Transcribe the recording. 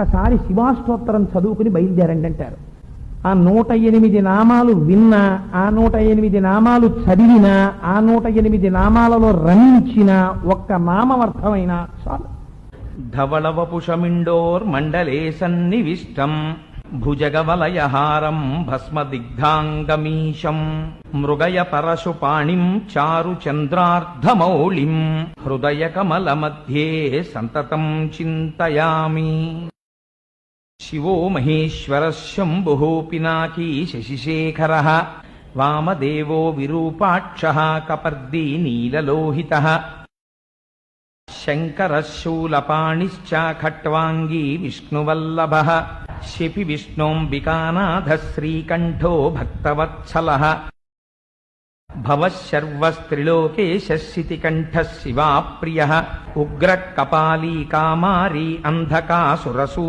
ఒకసారి శివాష్టోత్తరం చదువుకుని బయలుదేరండి అంటారు. ఆ 108 నామాలు విన్నా, ఆ 108 నామాలు చదివినా, ఆ 108 నామాలలో రమించిన ఒక్క నామం అర్థమైనా చాలు. ధవళవపుషమిండోర్మండలే సన్నివిష్టం భుజగవలయహారం భస్మదిగ్ధాంగమీశం మృగయ పరశుపాణిం చారు చంద్రార్ధమౌళిం హృదయ కమల మధ్యే సంతతం చింతయామి. శివో మహేశ్వరః శంభుః పినాకీ శశిశేఖరః వామదేవో విరూపాక్షః కపర్దీ నీలలోహితః శంకరః శూలపాణిశ్చ ఖట్వాంగీ విష్ణువల్లభః శిపి విష్ణోంబికానాథः శ్రీకంఠో భక్తవత్సలః భవః శర్వస్త్రిలోకేశः శితికంఠः శివాప్రియः ఉగ్రః కపాలీ కామారీ అంధకాసురసూ